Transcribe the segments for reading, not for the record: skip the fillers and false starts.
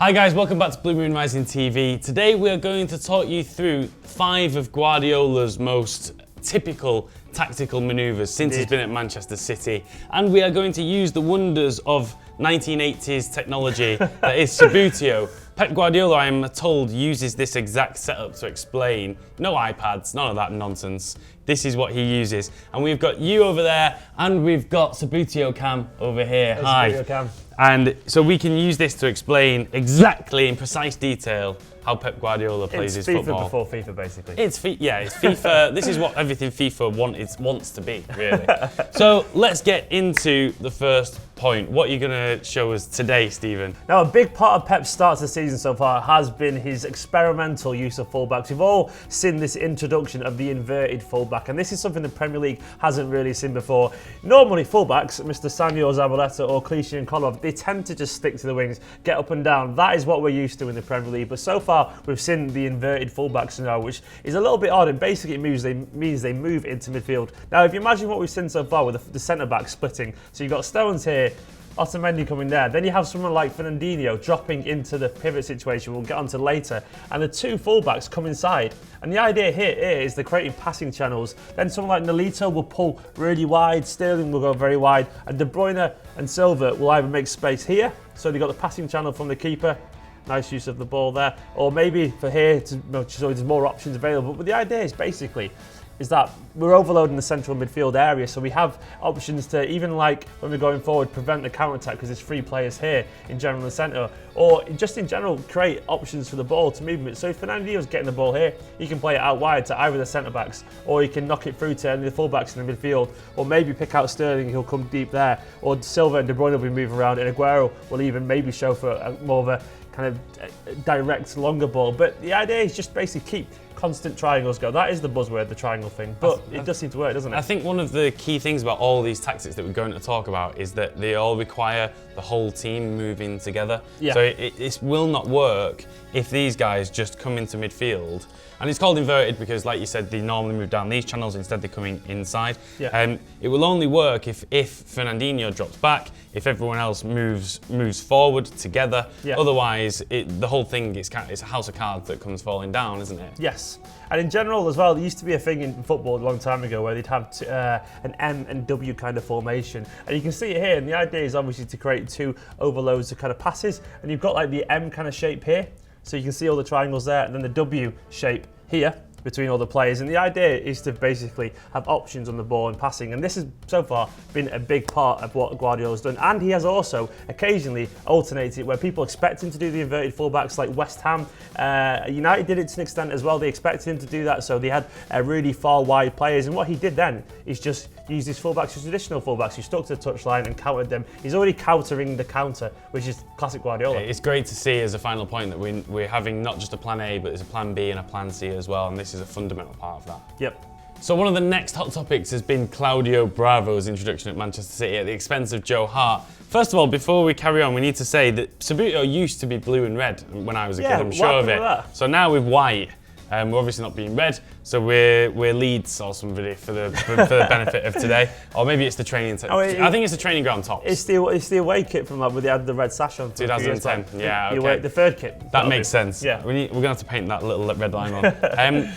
Hi guys, welcome back to Blue Moon Rising TV. Today we are going to talk you through 5 of Guardiola's most typical tactical manoeuvres since he's been at Manchester City. And we are going to use the wonders of 1980s technology that is Subbuteo. Pep Guardiola, I am told, uses this exact setup to explain. No iPads, none of that nonsense. This is what he uses. And we've got you over there, and we've got Subbuteo Cam over here. There's Hi. Subbuteo Cam. And so we can use this to explain exactly in precise detail how Pep Guardiola plays his football. It's FIFA before FIFA, basically. It's FIFA. This is what everything FIFA wants to be, really. So let's get into the first point. What are you going to show us today, Stephen? Now, a big part of Pep's start to the season so far has been his experimental use of fullbacks. We've all seen this introduction of the inverted fullback, and this is something the Premier League hasn't really seen before. Normally, fullbacks, Mr. Sanyo Zabaleta or Clichy and Konov, they tend to just stick to the wings, get up and down. That is what we're used to in the Premier League. But so far, we've seen the inverted fullbacks now, which is a little bit odd. And basically, it means they move into midfield. Now, if you imagine what we've seen so far with the centre back splitting, so you've got Stones here, Otamendi coming there. Then you have someone like Fernandinho dropping into the pivot situation we'll get onto later. And the 2 fullbacks come inside. And the idea here is they're creating passing channels. Then someone like Nolito will pull really wide, Sterling will go very wide, and De Bruyne and Silva will either make space here, so they've got the passing channel from the keeper. Nice use of the ball there. Or maybe for here, so there's more options available. But the idea is basically is that we're overloading the central midfield area, so we have options to, even like when we're going forward, prevent the counter-attack because there's 3 players here in general in the centre, or just in general create options for the ball to movement. So if Fernandinho's getting the ball here, he can play it out wide to either the centre-backs, or he can knock it through to any of the full-backs in the midfield, or maybe pick out Sterling, he'll come deep there, or Silva and De Bruyne will be moving around, and Aguero will even maybe show for more of a kind of direct, longer ball. But the idea is just basically keep constant triangles go. That is the buzzword, the triangle thing. But it does seem to work, doesn't it? I think one of the key things about all these tactics that we're going to talk about is that they all require the whole team moving together. Yeah. So it will not work if these guys just come into midfield. And it's called inverted because, like you said, they normally move down these channels, instead they're coming inside. Yeah. It will only work if Fernandinho drops back, if everyone else moves forward together. Yeah. Otherwise, the whole thing is it's a house of cards that comes falling down, isn't it? Yes. And in general as well, there used to be a thing in football a long time ago where they'd have an M and W kind of formation. And you can see it here, and the idea is obviously to create 2 overloads of kind of passes. And you've got like the M kind of shape here, so you can see all the triangles there, and then the W shape here between all the players. And the idea is to basically have options on the ball and passing. And this has so far been a big part of what Guardiola's done. And he has also occasionally alternated where people expect him to do the inverted fullbacks, like West Ham. United did it to an extent as well. They expected him to do that, so they had really far wide players. And what he did then is just use his fullbacks as traditional fullbacks who stuck to the touchline and countered them. He's already countering the counter, which is classic Guardiola. It's great to see as a final point that we're having not just a plan A, but there's a plan B and a plan C as well. And this is a fundamental part of that. Yep. So one of the next hot topics has been Claudio Bravo's introduction at Manchester City at the expense of Joe Hart. First of all, before we carry on, we need to say that Subbuteo used to be blue and red when I was a kid, I'm sure of it. So now with white. We're obviously not being red, so we're Leeds or somebody for the benefit of today, or maybe it's the training. I think it's the training ground tops. It's the away kit from like where they had the red sash on. 2010, yeah. Okay. The third kit. That makes sense. Yeah. We're gonna have to paint that little red line on.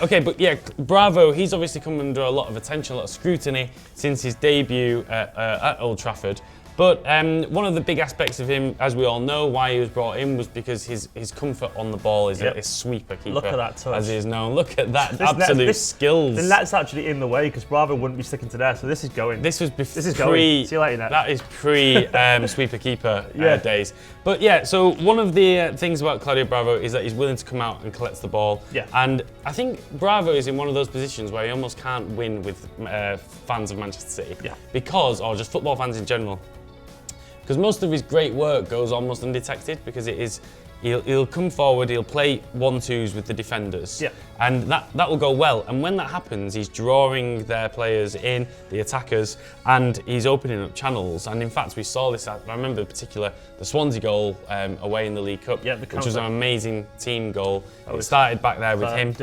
Okay, but yeah, Bravo. He's obviously come under a lot of attention, a lot of scrutiny since his debut at Old Trafford. But one of the big aspects of him, as we all know, why he was brought in was because his comfort on the ball is a sweeper keeper. Look at that touch. As he is known. Look at that absolute skills. The net's actually in the way because Bravo wouldn't be sticking to there, so this is going. This is going. See you later, net. That is pre sweeper keeper days. But yeah, so one of the things about Claudio Bravo is that he's willing to come out and collect the ball. Yeah. And I think Bravo is in one of those positions where he almost can't win with fans of Manchester City. Yeah. Because, or just football fans in general. Because most of his great work goes almost undetected because it is, he'll come forward, he'll play 1-2s with the defenders, and that will go well. And when that happens, he's drawing their players in, the attackers, and he's opening up channels. And in fact, we saw this, I remember in particular, the Swansea goal away in the League Cup, which was an amazing team goal. It started back there with him,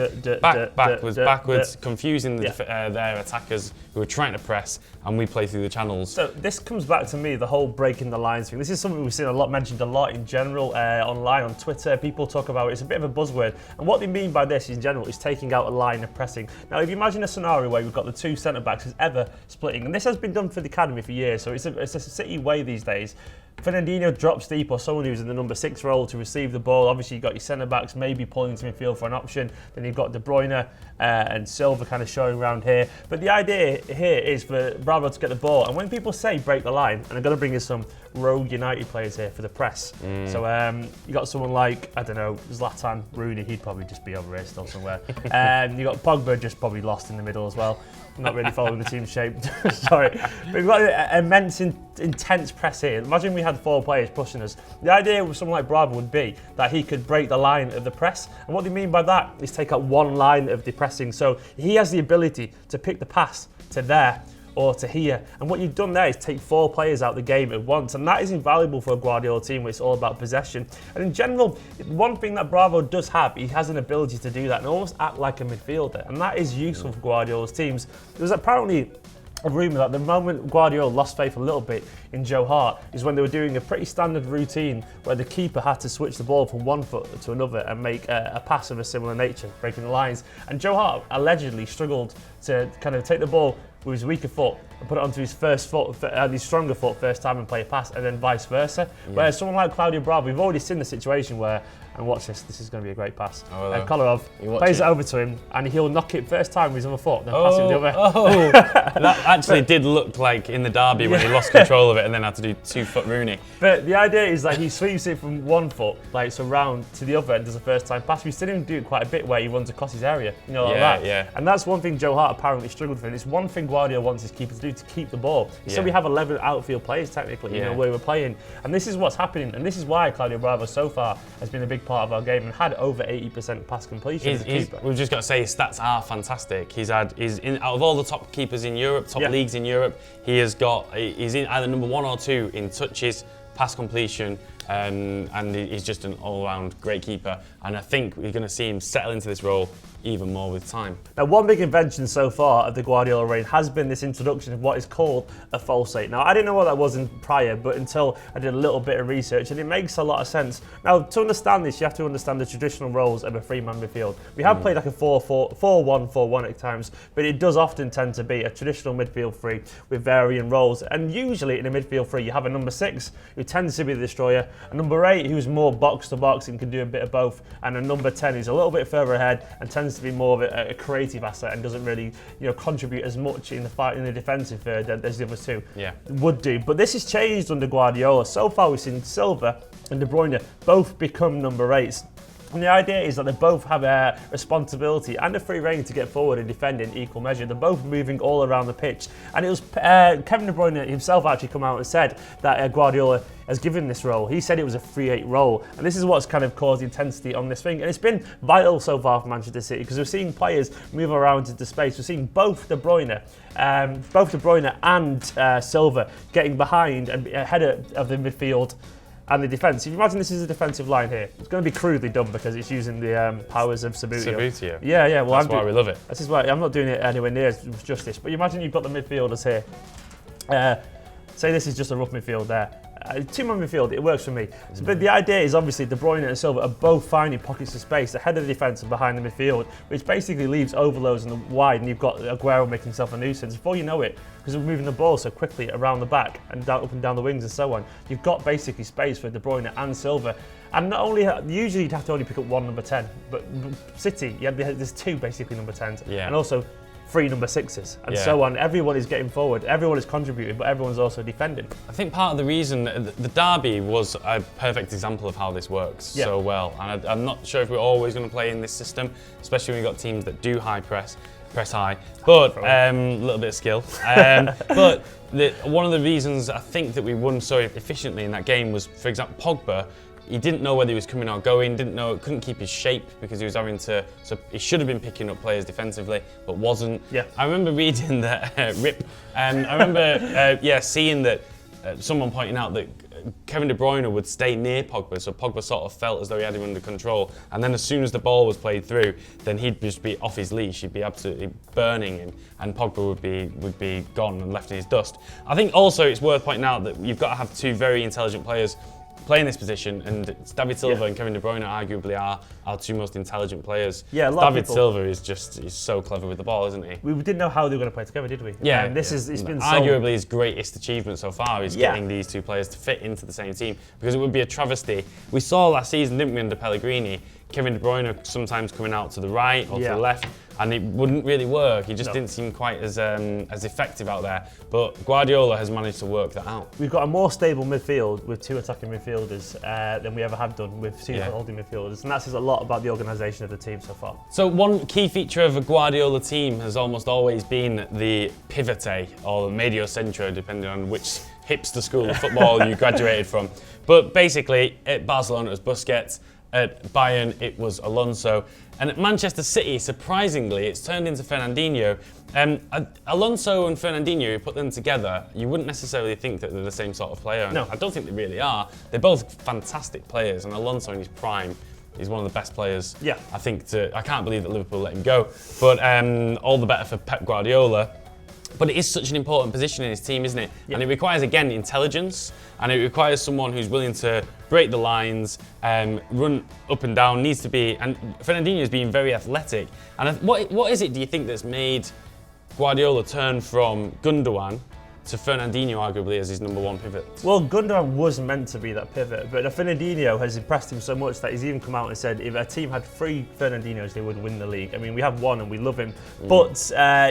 backwards, confusing their attackers who were trying to press, and we play through the channels. So this comes back to me, the whole breaking the lines thing. This is something we've seen mentioned a lot in general online on on Twitter. People talk about it. It's a bit of a buzzword. And what they mean by this in general is taking out a line of pressing. Now, if you imagine a scenario where we've got the two centre-backs as ever splitting, and this has been done for the academy for years, so it's a City way these days. Fernandinho drops deep, or someone who's in the number 6 role to receive the ball. Obviously, you've got your centre-backs maybe pulling into midfield for an option. Then you've got De Bruyne and Silva kind of showing around here. But the idea here is for Bravo to get the ball. And when people say break the line, and I'm going to bring in some rogue United players here for the press. So you got someone like, I don't know, Zlatan, Rooney, he'd probably just be over here still somewhere. You got Pogba just probably lost in the middle as well. Not really following the team shape, sorry. But we've got an immense, intense press here. Imagine we had 4 players pushing us. The idea with someone like Bravo would be that he could break the line of the press. And what they mean by that is take out one line of the pressing. So he has the ability to pick the pass to there or to here. And what you've done there is take 4 players out of the game at once. And that is invaluable for a Guardiola team where it's all about possession. And in general, one thing that Bravo does have, he has an ability to do that and almost act like a midfielder. And that is useful for Guardiola's teams. There's apparently a rumour that the moment Guardiola lost faith a little bit in Joe Hart is when they were doing a pretty standard routine where the keeper had to switch the ball from one foot to another and make a pass of a similar nature, breaking the lines. And Joe Hart allegedly struggled to kind of take the ball with his weaker foot and put it onto his first foot, his stronger foot first time and play a pass, and then vice versa. Yeah. Whereas someone like Claudio Bravo, we've already seen the situation where, and watch this is going to be a great pass. Kolarov plays it over to him, and he'll knock it first time with his other foot, then pass it with the other. That actually did look like in the derby when he lost control of it and then had to do 2-foot Rooney. But the idea is that he sweeps it from one foot, like so round to the other, and does a first time pass. We've seen him do it quite a bit where he runs across his area, like that. Yeah. And that's one thing Joe Hart apparently struggled with. And it's one thing Guardiola wants his keeper to do, to keep the ball. So we have 11 outfield players technically, where we're playing. And this is what's happening. And this is why Claudio Bravo so far has been a big part of our game and had over 80% pass completion as a keeper. We've just got to say his stats are fantastic. He's out of all the top keepers in Europe, top leagues in Europe, he's in either number 1 or 2 in touches, pass completion, and he's just an all-round great keeper. And I think we're going to see him settle into this role even more with time. Now, one big invention so far of the Guardiola reign has been this introduction of what is called a false 8. Now, I didn't know what that was prior, but until I did a little bit of research, and it makes a lot of sense. Now, to understand this, you have to understand the traditional roles of a 3-man midfield. We have played like a 4-1-4-1 at times, but it does often tend to be a traditional midfield 3 with varying roles. And usually in a midfield 3, you have a number 6 who tends to be the destroyer, a number 8 who's more box to box and can do a bit of both, and a number 10 who's a little bit further ahead and tends to be more of a creative asset and doesn't really contribute as much in the fight in the defensive third as the other 2 would do. But this has changed under Guardiola. So far we've seen Silva and De Bruyne both become number 8s. And the idea is that they both have a responsibility and a free rein to get forward and defend in equal measure. They're both moving all around the pitch. And it was Kevin De Bruyne himself actually come out and said that Guardiola has given this role. He said it was a 3-8 role. And this is what's kind of caused intensity on this thing. And it's been vital so far for Manchester City because we're seeing players move around into space. We're seeing both De Bruyne and Silva getting behind and ahead of the midfield and the defence. If you imagine this is a defensive line here, it's going to be crudely done because it's using the powers of Subbuteo. Subbuteo. Yeah. Well, that's why we love it. This is why I'm not doing it anywhere near justice. But you imagine you've got the midfielders here. Say this is just a rough midfield there. 2-man midfield, it works for me. But the idea is obviously De Bruyne and Silva are both finding pockets of space ahead of the defence and behind the midfield, which basically leaves overloads in the wide, and you've got Aguero making himself a nuisance. Before you know it, because we're moving the ball so quickly around the back and down, up and down the wings and so on, you've got basically space for De Bruyne and Silva. And not only, usually you'd have to only pick up one number 10, but City, there's 2 basically number 10s, and also 3 number 6s, and so on. Everyone is getting forward, everyone is contributing, but everyone's also defending. I think part of the reason, the derby was a perfect example of how this works so well. And I'm not sure if we're always going to play in this system, especially when we've got teams that do high press high, but a little bit of skill. But one of the reasons I think that we won so efficiently in that game was, for example, Pogba. He didn't know whether he was coming or going, couldn't keep his shape because he was having to, so he should have been picking up players defensively, but wasn't. I remember reading that, I remember seeing that someone pointing out that Kevin De Bruyne would stay near Pogba, so Pogba sort of felt as though he had him under control, and then as soon as the ball was played through, then he'd just be off his leash, he'd be absolutely burning him, and Pogba would be gone and left in his dust. I think also it's worth pointing out that you've got to have 2 very intelligent players playing this position, and David Silva and Kevin De Bruyne arguably are our two most intelligent players. Yeah, David Silva is he's so clever with the ball, isn't he? We didn't know how they were going to play together, did we? Yeah. And it's been arguably his greatest achievement so far is getting these two players to fit into the same team, because it would be a travesty. We saw last season, didn't we, under Pellegrini, Kevin De Bruyne sometimes coming out to the right or to the left, and it wouldn't really work. He just didn't seem quite as effective out there. But Guardiola has managed to work that out. We've got a more stable midfield with two attacking midfielders than we ever have done with two holding midfielders, and that says a lot about the organisation of the team so far. So one key feature of a Guardiola team has almost always been the pivote or the medio centro, depending on which hipster school of football you graduated from. But basically, at Barcelona it was Busquets, at Bayern it was Alonso, and at Manchester City, surprisingly, it's turned into Fernandinho. Alonso and Fernandinho, you put them together, you wouldn't necessarily think that they're the same sort of player. No. I don't think they really are. They're both fantastic players, and Alonso in his prime is one of the best players. Yeah. I can't believe that Liverpool let him go, but all the better for Pep Guardiola. But it is such an important position in his team, isn't it? Yeah. And it requires, again, intelligence, and it requires someone who's willing to break the lines, run up and down, needs to be, and Fernandinho's being very athletic. And what is it, do you think, that's made Guardiola turn from Gundogan to Fernandinho, arguably, as his number one pivot? Well, Gundogan was meant to be that pivot, but Fernandinho has impressed him so much that he's even come out and said if a team had 3 Fernandinhos, they would win the league. I mean, we have one and we love him, but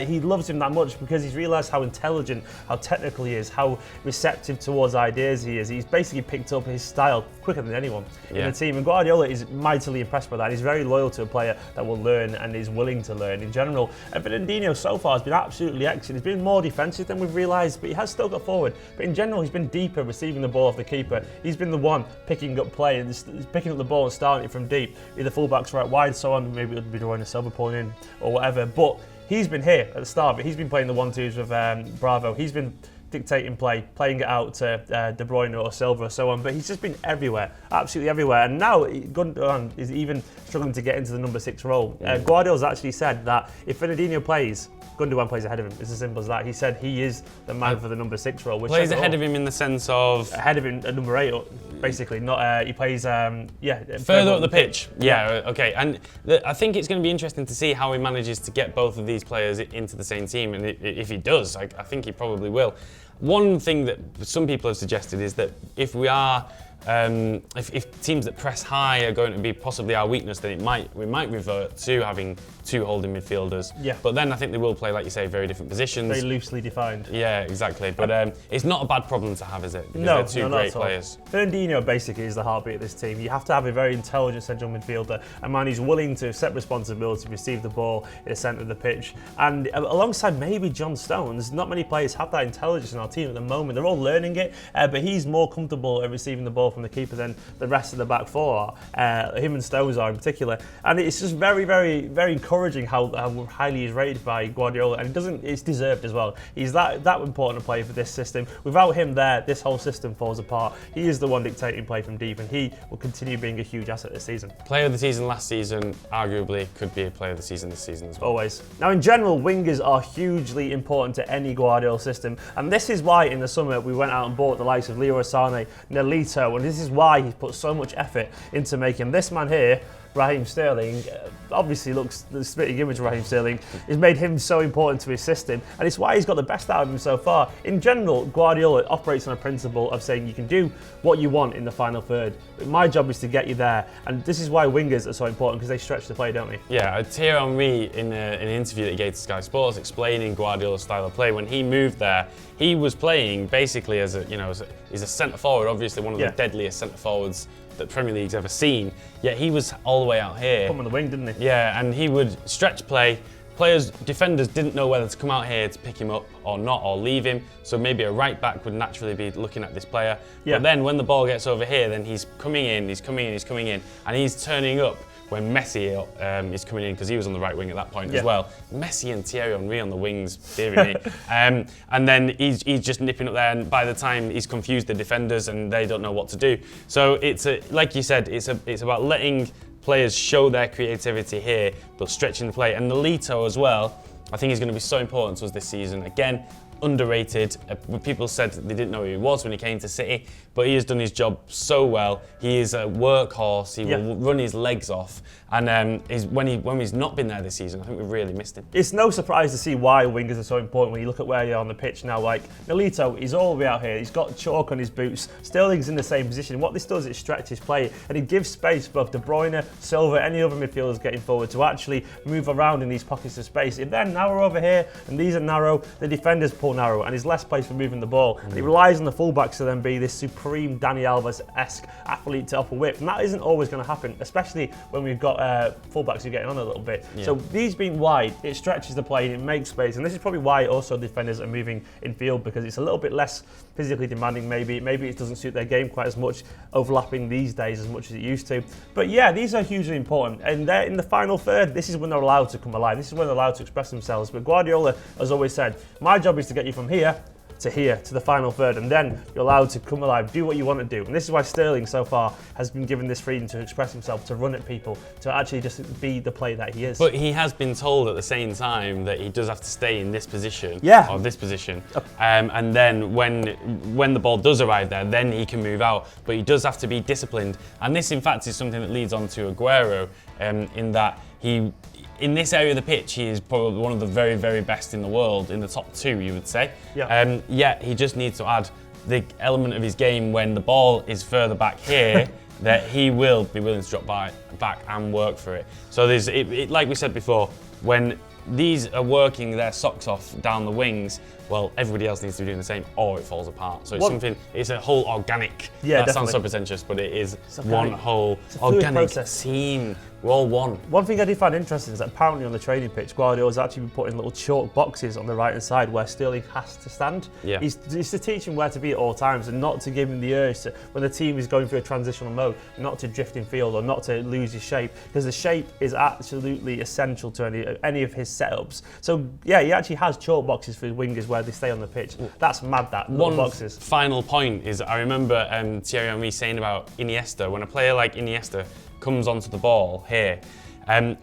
he loves him that much because he's realised how intelligent, how technical he is, how receptive towards ideas he is. He's basically picked up his style quicker than anyone in the team, and Guardiola is mightily impressed by that. He's very loyal to a player that will learn and is willing to learn in general. And Fernandinho so far has been absolutely excellent. He's been more defensive than we've realised, but he has still got forward. But in general, he's been deeper, receiving the ball off the keeper. He's been the one picking up play and picking up the ball and starting it from deep. Either fullbacks right wide, so on. Maybe it would be drawing a Silva pulling in or whatever. But he's been here at the start. But he's been playing the 1-2s with Bravo. He's been dictating play, playing it out to De Bruyne or Silva or so on. But he's just been everywhere, absolutely everywhere. And now Gundogan is even struggling to get into the number 6 role. Guardiola's actually said that if Fernandinho plays, Gundogan plays ahead of him. It's as simple as that. He said he is the man for the number 6 role. Which plays ahead of him in the sense of ahead of him at number 8, basically. Not he plays further up the pitch. Yeah, okay. And I think it's going to be interesting to see how he manages to get both of these players into the same team, and if he does, I think he probably will. One thing that some people have suggested is that if we are if teams that press high are going to be possibly our weakness, then we might revert to having 2 holding midfielders. Yeah. But then I think they will play, like you say, very different positions. Very loosely defined. Yeah, exactly. But it's not a bad problem to have, is it? Because No, they're 2 great players. Fernandinho basically is the heartbeat of this team. You have to have a very intelligent central midfielder, a man who's willing to accept responsibility, receive the ball in the centre of the pitch. And alongside maybe John Stones, not many players have that intelligence in our team at the moment. They're all learning it, but he's more comfortable at receiving the ball from the keeper than the rest of the back 4 are. Him and Stones are in particular. And it's just very, very, very encouraging how highly he's rated by Guardiola, and it's deserved as well. He's that important a player for this system. Without him there, this whole system falls apart. He is the one dictating play from deep, and he will continue being a huge asset this season. Player of the season last season, arguably could be a player of the season this season as well. Always. Now, in general, wingers are hugely important to any Guardiola system, and this is why in the summer we went out and bought the likes of Leroy Sané, Nolito, and this is why he's put so much effort into making this man here, Raheem Sterling, obviously looks the spitting image of Raheem Sterling, has made him so important to his system, and it's why he's got the best out of him so far. In general, Guardiola operates on a principle of saying you can do what you want in the final third, but my job is to get you there, and this is why wingers are so important, because they stretch the play, don't they? Yeah, Thierry Henry in an interview that he gave to Sky Sports explaining Guardiola's style of play, when he moved there, he was playing basically as he's a centre forward, obviously one of the deadliest centre forwards that Premier League's ever seen, yet he was all the way out here. Come on the wing, didn't he? Yeah, and he would stretch play. Defenders didn't know whether to come out here to pick him up or not, or leave him, so maybe a right back would naturally be looking at this player. Yeah. But then when the ball gets over here, then he's coming in, and he's turning up when Messi is coming in, because he was on the right wing at that point as well. Messi and Thierry Henry on the wings, dear me. And then he's just nipping up there, and by the time he's confused the defenders and they don't know what to do. So it's like you said, it's about letting players show their creativity here, but stretching the play. And Nolito as well, I think he's going to be so important to us this season. Again, underrated. People said they didn't know who he was when he came to City, but he has done his job so well. He is a workhorse. He will run his legs off. And when he's not been there this season, I think we've really missed him. It's no surprise to see why wingers are so important when you look at where you're on the pitch now. Like Milito, he's all the way out here. He's got chalk on his boots. Sterling's in the same position. What this does is stretch his play, and it gives space for both De Bruyne, Silva, any other midfielders getting forward to actually move around in these pockets of space. If they're narrow over here and these are narrow, the defenders pull narrow, and there's less place for moving the ball. And it relies on the fullbacks to then be this supreme Dani Alves-esque athlete to offer width, and that isn't always going to happen, especially when we've got fullbacks who are getting on a little bit. So these being wide, it stretches the play and it makes space, and this is probably why also defenders are moving in field, because it's a little bit less physically demanding. Maybe it doesn't suit their game quite as much, overlapping these days as much as it used to. But yeah, these are hugely important, and they're in the final third. This is when they're allowed to come alive. This is when they're allowed to express themselves. But Guardiola has always said, my job is to get you from here, to the final third, and then you're allowed to come alive, do what you want to do. And this is why Sterling so far has been given this freedom to express himself, to run at people, to actually just be the player that he is. But he has been told at the same time that he does have to stay in this position, or this position, and then when the ball does arrive there, then he can move out. But he does have to be disciplined, and this in fact is something that leads on to Aguero, in that in this area of the pitch, he is probably one of the very, very best in the world, in the top 2, you would say. Yet he just needs to add the element of his game when the ball is further back here, that he will be willing to drop back and work for it. So there's, like we said before, when these are working their socks off down the wings, well, everybody else needs to be doing the same, or it falls apart. So it's it's a whole organic, that sounds so pretentious, but it is one whole organic team. We're all one. One thing I did find interesting is that apparently on the training pitch, Guardiola's actually been putting little chalk boxes on the right-hand side where Sterling has to stand. He's to teach him where to be at all times, and not to give him the urge to, when the team is going through a transitional mode, not to drift in field or not to lose his shape, because the shape is absolutely essential to any of his setups. So yeah, he actually has chalk boxes for his wingers where they stay on the pitch. That's mad, that. One boxes. Final point is, I remember Thierry Henry saying about Iniesta, when a player like Iniesta comes onto the ball here,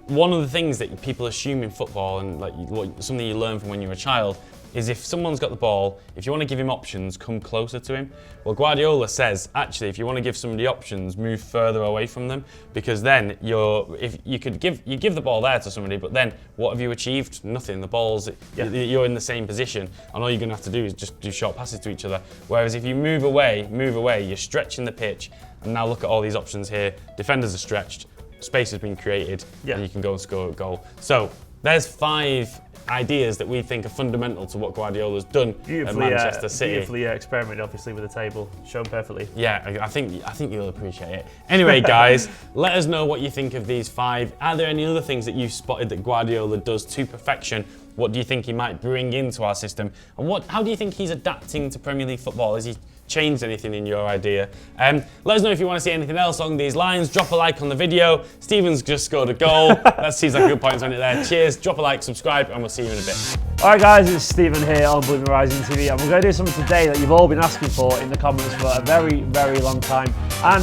one of the things that people assume in football, and like something you learn from when you're a child, is if someone's got the ball, if you want to give him options, come closer to him. Well, Guardiola says, actually, if you want to give somebody options, move further away from them, because then you give the ball there to somebody, but then what have you achieved? Nothing. The ball's, you're in the same position, and all you're going to have to do is just do short passes to each other. Whereas if you move away, you're stretching the pitch, and now look at all these options here. Defenders are stretched, space has been created, and you can go and score a goal. So there's 5 ideas that we think are fundamental to what Guardiola's done at Manchester City. Beautifully experimented, obviously, with the table, shown perfectly. Yeah, I think you'll appreciate it. Anyway, guys, let us know what you think of these 5. Are there any other things that you've spotted that Guardiola does to perfection? What do you think he might bring into our system? And how do you think he's adapting to Premier League football? Has he changed anything in your idea? Let us know if you want to see anything else along these lines. Drop a like on the video. Stephen's just scored a goal. That seems like a good point on it there. Cheers, drop a like, subscribe, and we'll see you in a bit. Alright guys, it's Stephen here on BlueMoonRisingTV, and we're going to do something today that you've all been asking for in the comments for a very, very long time. And